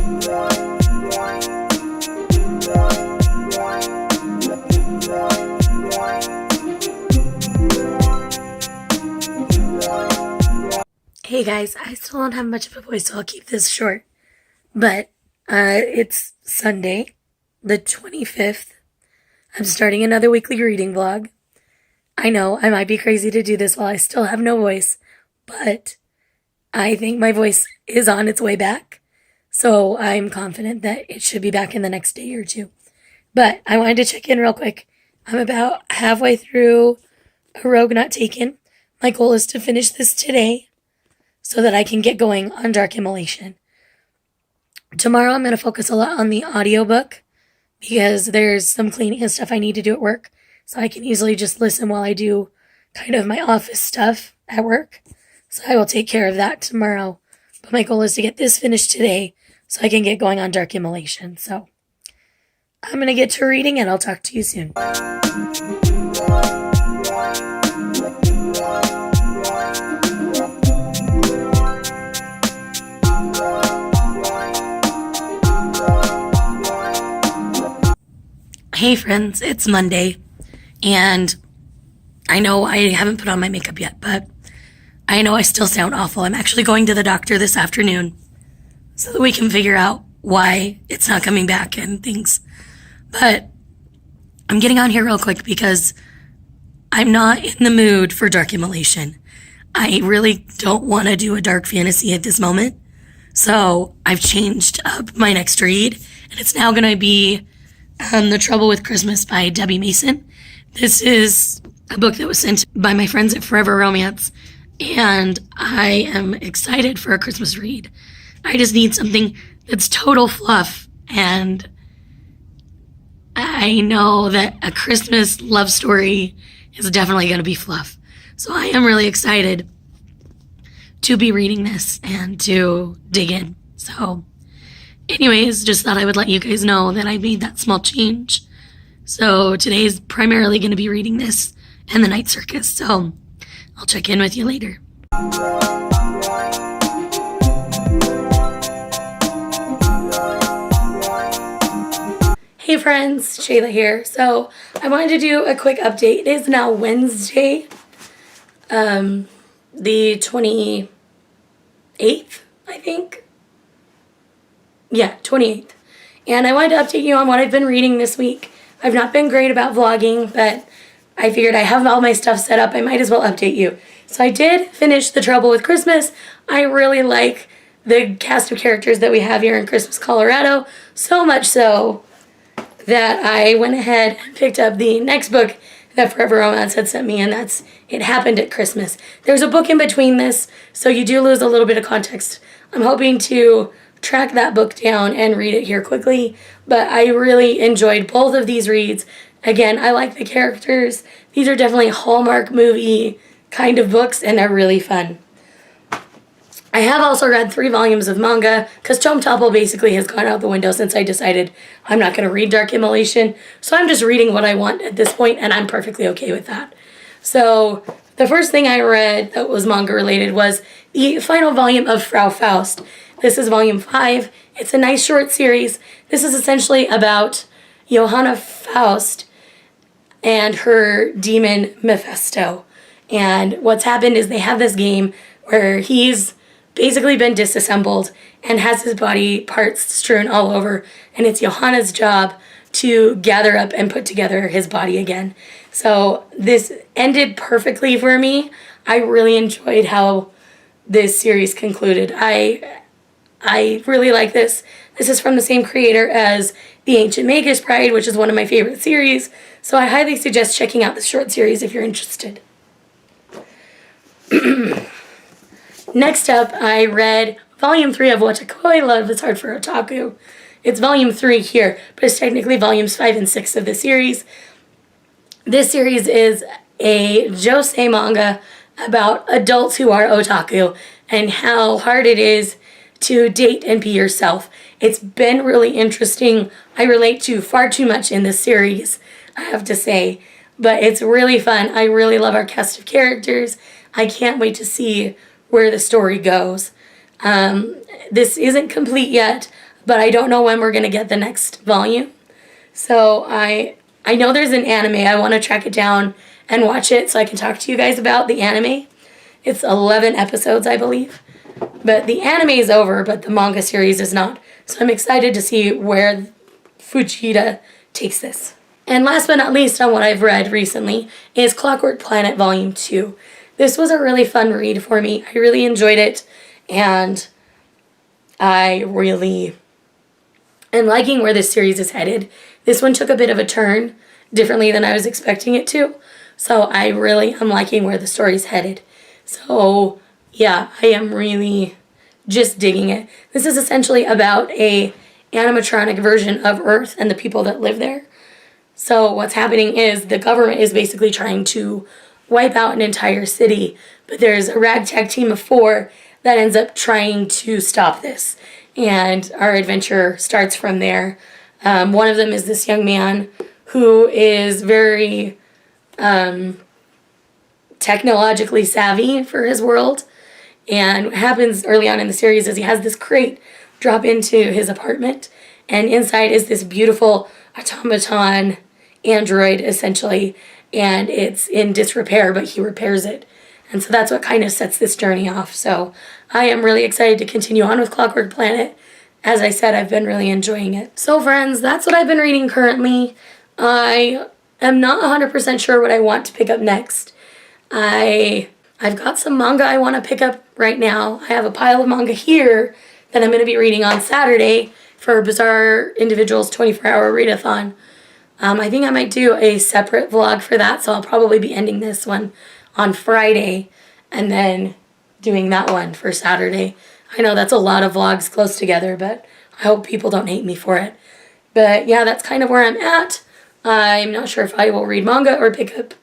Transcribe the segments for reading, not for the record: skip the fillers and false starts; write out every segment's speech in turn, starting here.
Hey guys, I still don't have much of a voice, so I'll keep this short. But it's Sunday, the 25th. I'm starting another weekly reading vlog. I know I might be crazy to do this while I still have no voice, but I think my voice is on its way back. So I'm confident that it should be back in the next day or two. But I wanted to check in real quick. I'm about halfway through A Rogue Not Taken. My goal is to finish this today, so that I can get going on Dark Immolation. Tomorrow I'm going to focus a lot on the audiobook because there's some cleaning and stuff I need to do at work. So I can easily just listen while I do kind of my office stuff at work. So I will take care of that tomorrow. But my goal is to get this finished today so I can get going on Dark Immolation. So I'm going to get to reading and I'll talk to you soon. Hey friends, it's Monday, and I know I haven't put on my makeup yet, but I know I still sound awful. I'm actually going to the doctor this afternoon so that we can figure out why it's not coming back and things. But I'm getting on here real quick because I'm not in the mood for Dark Immolation. I really don't want to do a dark fantasy at this moment, so I've changed up my next read, and it's now going to be The Trouble with Christmas by Debbie Mason. This is a book that was sent by my friends at Forever Romance, and I am excited for a Christmas read. I just need something that's total fluff, and I know that a Christmas love story is definitely going to be fluff. So I am really excited to be reading this and to dig in. So anyways, just thought I would let you guys know that I made that small change. So today's primarily going to be reading this and The Night Circus. So I'll check in with you later. Hey friends, Shayla here. So I wanted to do a quick update. It is now Wednesday, the 28th, I think. Yeah, 28th. And I wanted to update you on what I've been reading this week. I've not been great about vlogging, but I figured I have all my stuff set up. I might as well update you. So I did finish The Trouble with Christmas. I really like the cast of characters that we have here in Christmas, Colorado. So much so that I went ahead and picked up the next book that Forever Romance had sent me, and that's It Happened at Christmas. There's a book in between this, so you do lose a little bit of context. I'm hoping to track that book down and read it here quickly, but I really enjoyed both of these reads. Again, I like the characters. These are definitely Hallmark movie kind of books, and they're really fun. I have also read 3 volumes of manga, because Tome Topple basically has gone out the window since I decided I'm not going to read Dark Immolation, so I'm just reading what I want at this point, and I'm perfectly okay with that. So the first thing I read that was manga related was the final volume of Frau Faust. This is volume 5. It's a nice short series. This is essentially about Johanna Faust and her demon Mephisto. And what's happened is they have this game where he's basically been disassembled and has his body parts strewn all over, and it's Johanna's job to gather up and put together his body again. So this ended perfectly for me. I really enjoyed how this series concluded. I really like this. This is from the same creator as The Ancient Magus Bride, which is one of my favorite series, so I highly suggest checking out this short series if you're interested. Next up, I read Volume 3 of Watakoi Love is Hard for Otaku. It's Volume 3 here, but it's technically Volumes 5 and 6 of the series. This series is a josei manga about adults who are otaku and how hard it is to date and be yourself. It's been really interesting. I relate to far too much in this series, I have to say, but it's really fun. I really love our cast of characters. I can't wait to see where the story goes. This isn't complete yet, but I don't know when we're going to get the next volume. So I know there's an anime. I want to track it down and watch it so I can talk to you guys about the anime. It's 11 episodes, I believe. But the anime is over, but the manga series is not. So I'm excited to see where Fujita takes this. And last but not least on what I've read recently is Clockwork Planet Volume 2. This was a really fun read for me. I really enjoyed it, and I really am liking where this series is headed. This one took a bit of a turn, differently than I was expecting it to. So I really am liking where the story's headed. So yeah, I am really just digging it. This is essentially about a animatronic version of Earth and the people that live there. So what's happening is the government is basically trying to wipe out an entire city, but there's a ragtag team of 4 that ends up trying to stop this. And our adventure starts from there. One of them is this young man who is very technologically savvy for his world. And what happens early on in the series is he has this crate drop into his apartment, and inside is this beautiful automaton android, essentially, and it's in disrepair, but he repairs it. And so that's what kind of sets this journey off. So I am really excited to continue on with Clockwork Planet. As I said, I've been really enjoying it. So friends, that's what I've been reading currently. I am not 100% sure what I want to pick up next. I've got some manga I want to pick up right now. I have a pile of manga here that I'm going to be reading on Saturday for Bizarre Individuals 24-hour readathon. I think I might do a separate vlog for that, so I'll probably be ending this one on Friday and then doing that one for Saturday. I know that's a lot of vlogs close together, but I hope people don't hate me for it. But yeah, that's kind of where I'm at. I'm not sure if I will read manga or pick up.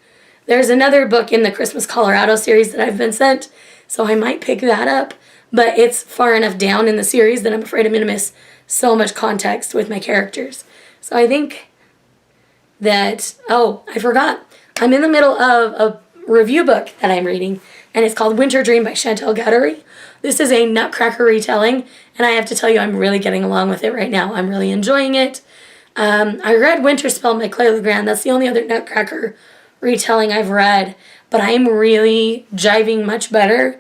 There's another book in the Christmas Colorado series that I've been sent, so I might pick that up. But it's far enough down in the series that I'm afraid I'm going to miss so much context with my characters. So I think that, oh, I forgot. I'm in the middle of a review book that I'm reading, and it's called Winter Dream by Chantal Gattari. This is a Nutcracker retelling, and I have to tell you, I'm really getting along with it right now. I'm really enjoying it. I read Winter Spell by Claire Legrand. That's the only other Nutcracker retelling I've read, but I'm really jiving much better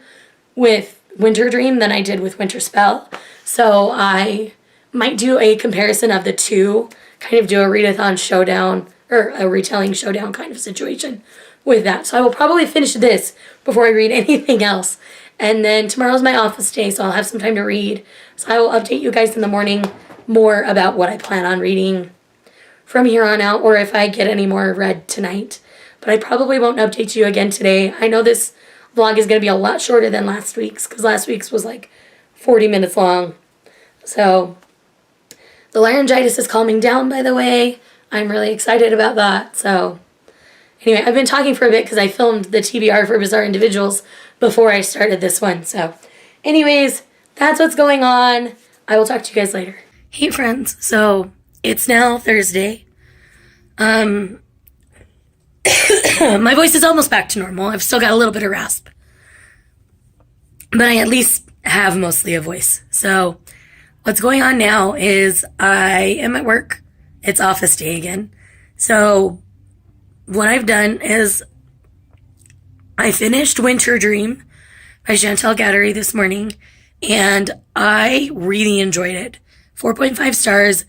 with Winter Dream than I did with Winter Spell. So I might do a comparison of the two, kind of do a readathon showdown, or a retelling showdown kind of situation with that. So I will probably finish this before I read anything else. And then tomorrow's my office day, so I'll have some time to read. So I will update you guys in the morning more about what I plan on reading from here on out, or if I get any more read tonight. But I probably won't update you again today. I know this vlog is going to be a lot shorter than last week's, because last week's was like 40 minutes long. So the laryngitis is calming down, by the way. I'm really excited about that. So anyway, I've been talking for a bit because I filmed the TBR for Bizarre Individuals before I started this one. So anyways, that's what's going on. I will talk to you guys later. Hey friends, so it's now Thursday. My voice is almost back to normal. I've still got a little bit of rasp, but I at least have mostly a voice. So what's going on now is I am at work. It's office day again. So what I've done is I finished Winter Dream by Chantal Gattari this morning, and I really enjoyed it. 4.5 stars.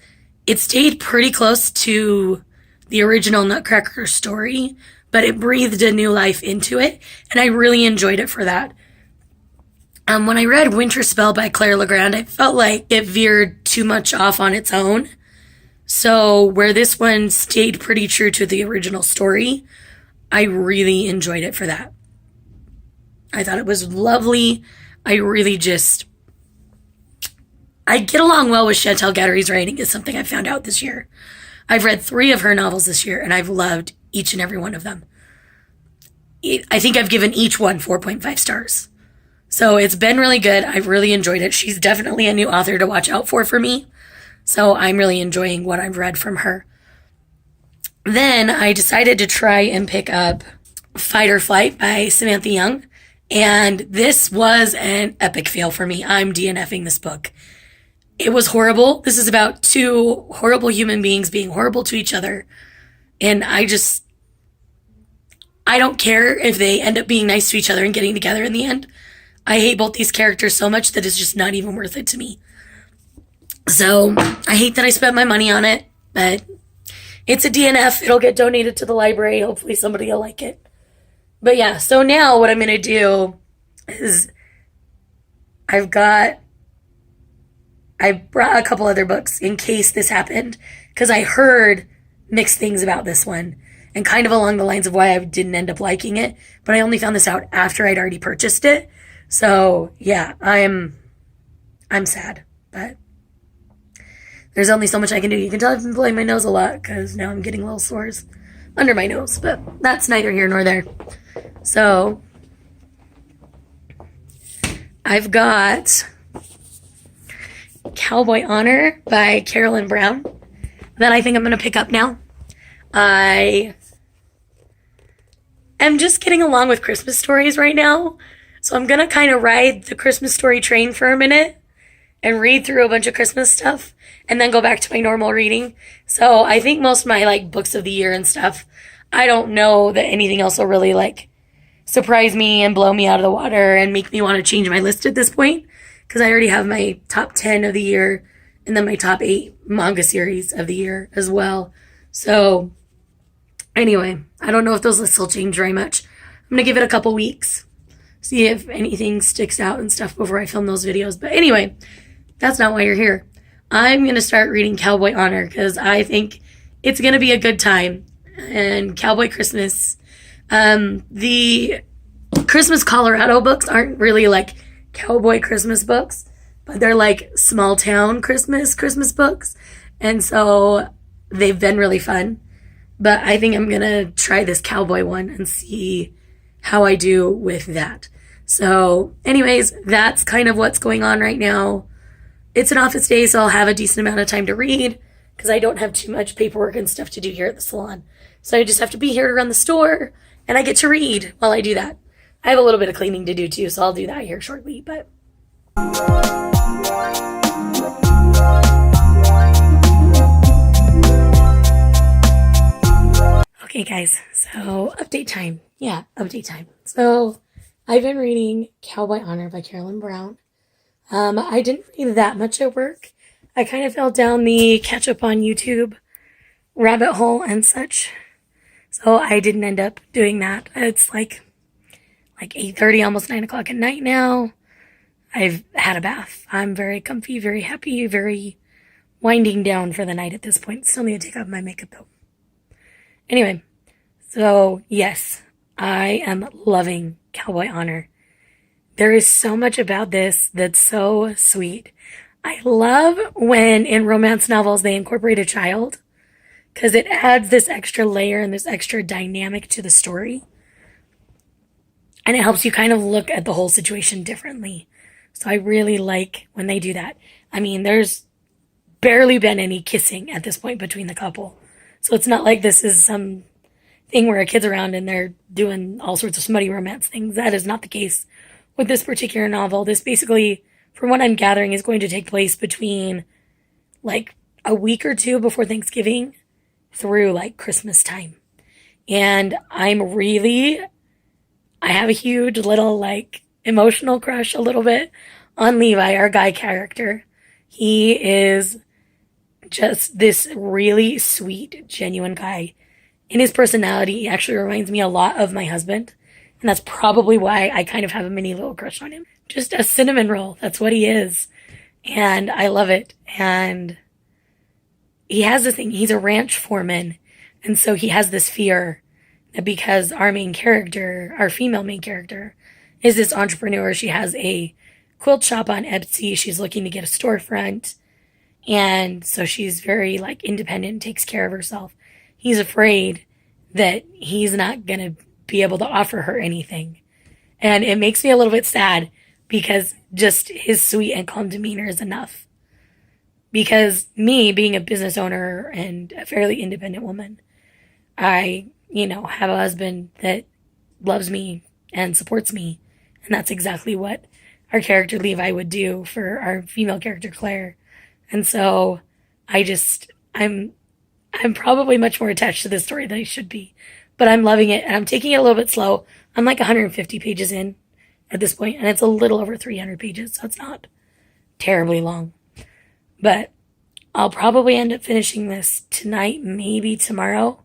It stayed pretty close to the original Nutcracker story, but it breathed a new life into it, and I really enjoyed it for that. When I read Winter Spell by Claire Legrand, I felt like it veered too much off on its own. So where this one stayed pretty true to the original story, I really enjoyed it for that. I thought it was lovely. I get along well with Chantal Gattari's writing, is something I found out this year. I've read 3 of her novels this year, and I've loved each and every one of them. I think I've given each one 4.5 stars. So it's been really good. I've really enjoyed it. She's definitely a new author to watch out for me. So I'm really enjoying what I've read from her. Then I decided to try and pick up Fight or Flight by Samantha Young. And this was an epic fail for me. I'm DNFing this book. It was horrible. This is about two horrible human beings being horrible to each other. And I don't care if they end up being nice to each other and getting together in the end. I hate both these characters so much that it's just not even worth it to me. So I hate that I spent my money on it, but it's a DNF. It'll get donated to the library. Hopefully somebody will like it. But yeah, so now what I'm going to do is I brought a couple other books in case this happened, because I heard mixed things about this one and kind of along the lines of why I didn't end up liking it. But I only found this out after I'd already purchased it. So yeah, I'm sad, but there's only so much I can do. You can tell I've been blowing my nose a lot because now I'm getting little sores under my nose, but that's neither here nor there. So I've got Cowboy Honor by Carolyn Brown that I think I'm going to pick up now. I am just getting along with Christmas stories right now. So I'm going to kind of ride the Christmas story train for a minute and read through a bunch of Christmas stuff and then go back to my normal reading. So I think most of my books of the year and stuff, I don't know that anything else will really surprise me and blow me out of the water and make me want to change my list at this point. Because I already have my top 10 of the year and then my top 8 manga series of the year as well. So anyway, I don't know if those lists will change very much. I'm going to give it a couple weeks. See if anything sticks out and stuff before I film those videos. But anyway, that's not why you're here. I'm going to start reading Cowboy Honor because I think it's going to be a good time. And Cowboy Christmas. The Christmas Colorado books aren't really cowboy Christmas books, but they're small town Christmas books. And so they've been really fun. But I think I'm going to try this cowboy one and see how I do with that. So anyways, that's kind of what's going on right now. It's an office day, so I'll have a decent amount of time to read because I don't have too much paperwork and stuff to do here at the salon. So I just have to be here to run the store and I get to read while I do that. I have a little bit of cleaning to do too, so I'll do that here shortly, but okay guys, so update time. Yeah, update time. So I've been reading Cowboy Honor by Carolyn Brown. I didn't read that much at work. I kind of fell down the catch up on YouTube rabbit hole and such. So I didn't end up doing that. It's like 8:30, almost 9 o'clock at night now. I've had a bath. I'm very comfy, very happy, very winding down for the night at this point. Still need to take off my makeup though. Anyway, so yes, I am loving Cowboy Honor. There is so much about this that's so sweet. I love when in romance novels they incorporate a child because it adds this extra layer and this extra dynamic to the story. And it helps you kind of look at the whole situation differently. So I really like when they do that. I mean, there's barely been any kissing at this point between the couple. So it's not like this is some thing where a kid's around and they're doing all sorts of smutty romance things. That is not the case with this particular novel. This basically, from what I'm gathering, is going to take place between a week or two before Thanksgiving through Christmas time. And I have a huge little emotional crush a little bit on Levi, our guy character. He is just this really sweet, genuine guy. In his personality, he actually reminds me a lot of my husband. And that's probably why I kind of have a mini little crush on him. Just a cinnamon roll. That's what he is. And I love it. And he has this thing. He's a ranch foreman. And so he has this fear that because our main character, our female main character, is this entrepreneur. She has a quilt shop on Etsy. She's looking to get a storefront. And so she's very independent and takes care of herself. He's afraid that he's not going to be able to offer her anything. And it makes me a little bit sad because just his sweet and calm demeanor is enough. Because me, being a business owner and a fairly independent woman, I, have a husband that loves me and supports me. And that's exactly what our character Levi would do for our female character Claire. And so I'm probably much more attached to this story than I should be, but I'm loving it and I'm taking it a little bit slow. I'm like 150 pages in at this point, and it's a little over 300 pages, so it's not terribly long. But I'll probably end up finishing this tonight, maybe tomorrow.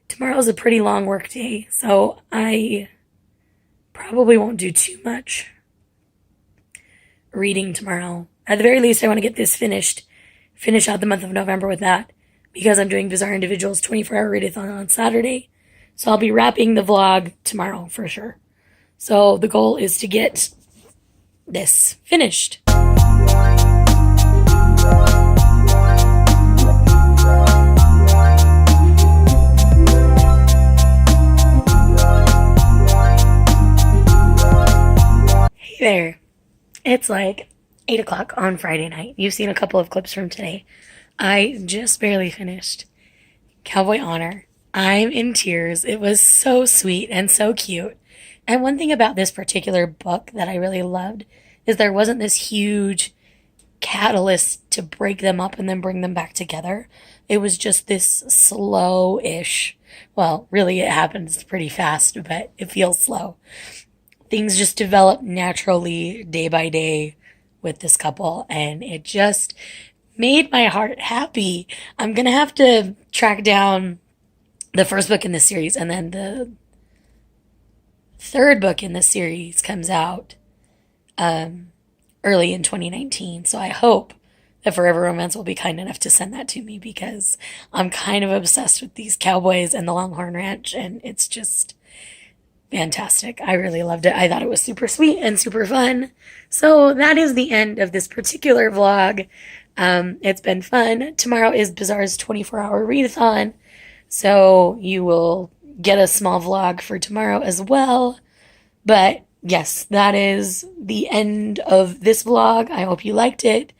Tomorrow's a pretty long work day, so I probably won't do too much reading tomorrow. At the very least, I want to get this finished, finish out the month of November with that, because I'm doing Bizarre Individuals 24-hour readathon on Saturday. So I'll be wrapping the vlog tomorrow for sure. So the goal is to get this finished. Hey there. It's like 8 o'clock on Friday night. You've seen a couple of clips from today. I just barely finished Cowboy Honor. I'm in tears. It was so sweet and so cute. And one thing about this particular book that I really loved is there wasn't this huge catalyst to break them up and then bring them back together. It was just this slow-ish. Well, really it happens pretty fast, but it feels slow. Things just develop naturally day by day with this couple, and it just made my heart happy. I'm going to have to track down the first book in this series, and then the third book in this series comes out early in 2019. So I hope that Forever Romance will be kind enough to send that to me, because I'm kind of obsessed with these cowboys and the Longhorn Ranch, and it's just fantastic. I really loved it. I thought it was super sweet and super fun. So that is the end of this particular vlog. It's been fun. Tomorrow is Bizarre's 24-hour readathon, so you will get a small vlog for tomorrow as well. But yes, that is the end of this vlog. I hope you liked it.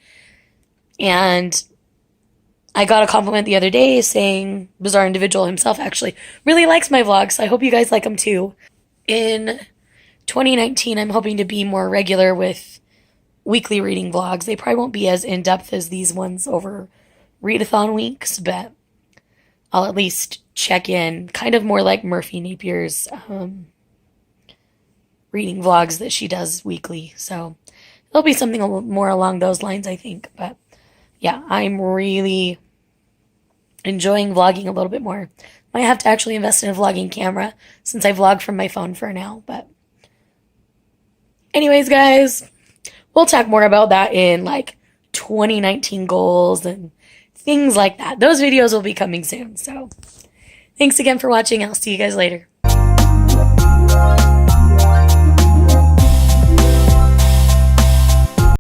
And I got a compliment the other day saying Bizarre Individual himself actually really likes my vlogs, so I hope you guys like them too. In 2019, I'm hoping to be more regular with weekly reading vlogs. They probably won't be as in-depth as these ones over readathon weeks, but I'll at least check in, kind of more like Murphy Napier's reading vlogs that she does weekly. So it'll be something a little more along those lines, I think. But yeah, I'm really enjoying vlogging a little bit more. Might have to actually invest in a vlogging camera since I vlog from my phone for now. But anyways, guys, we'll talk more about that in like 2019 goals and things like that. Those videos will be coming soon. So thanks again for watching. I'll see you guys later.